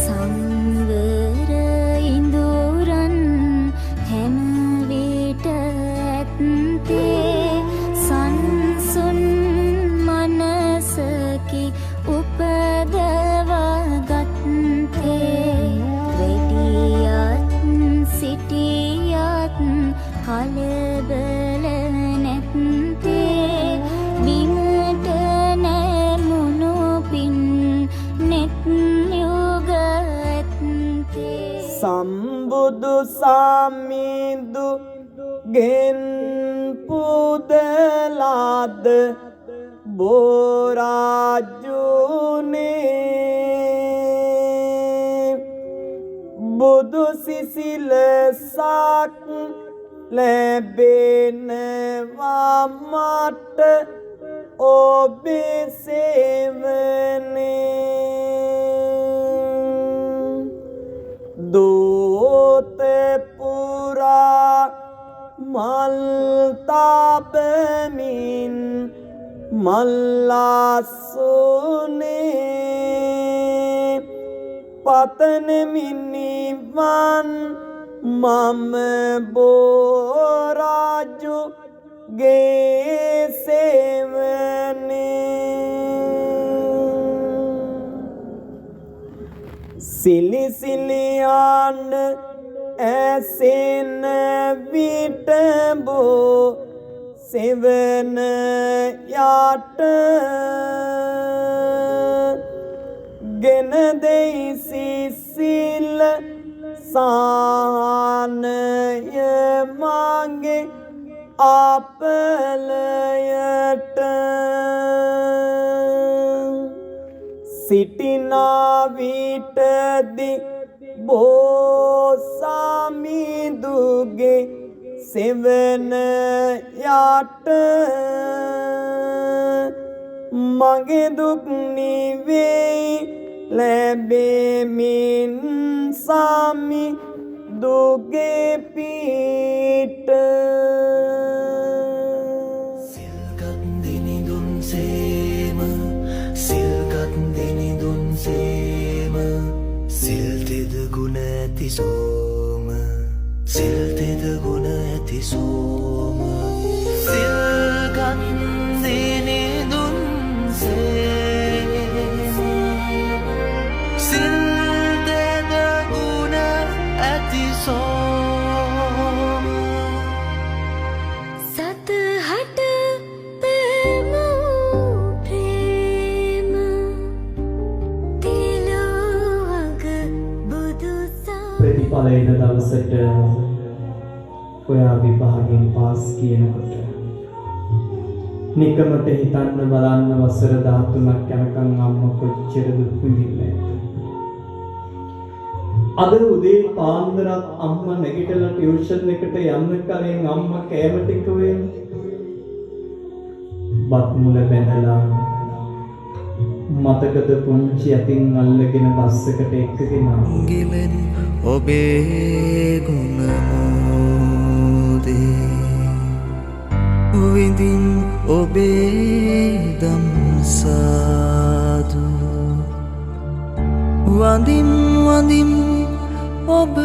සංවර ඉඳුරන් හැම විට ඇත්තේ සංසුන් මනසකි උපදවා ගත්තේ වෙඩියත් සිටියත් කලබල නැත්තේ බිමට නැමුණු පින් නෙත් යුග ඇත්තේ සම්බුදු සාමිදු ගෙන් පුදලාද බෝරාජුනේ බුදු සිසිලසක් ලැබෙනවා මට ඔබේ සේවනේ දෝත පුරා මල් තාපමින් මල්ලාසුනේ පතන මිනිවන් මම බෝරාජු ගේ සේවනේ සිලි සිලියන් ඇසෙන විට බෝ සෙවන යට ගෙන දෙයි සිසිල සානය මගේ අපලයට සිටිනා විටදි බෝසාමිදුගේ සෙවන යට මගේ දුක් නිවෙයි ලැබෙමින් සාමි දුගේ පිට සිල්ගත් දිනිදුන් සේම සිල්ගත් දිනිදුන් සේම සිල්තෙද ගුණ ඇති සෝම සිල්තෙද ගුණ ඇති සෝම සිල්ගත් දිනිදුන් සේම සිල්තෙද ගුණ ඇති සෝම සතහට පෙමූ ප්‍රේම තිලෝවග බුදුසා ප්‍රතිඵල එන දවසට ඔයා විභාගයෙන් පාස් කියනකොට නිකමට හිතන්න බලන්න වසර 13ක් යනකම් අම්මා කොච්චර දුක් විඳින්නේ නැද්ද? අද උදේ පාන්දරත් අම්මා නැගිටලා ටියුෂන් එකට යන්න කලින් අම්මා කෑම ටික වෙන බත් මුල බැඳලා මතකද පුංචි අතින් අල්ලගෙන බස් එකට එක්කගෙන ගිලෙන් ඔබේ ගුණ මෝදේ විඳින් ඔබේ දම්සාදු වඳින් වඳින් ඔබ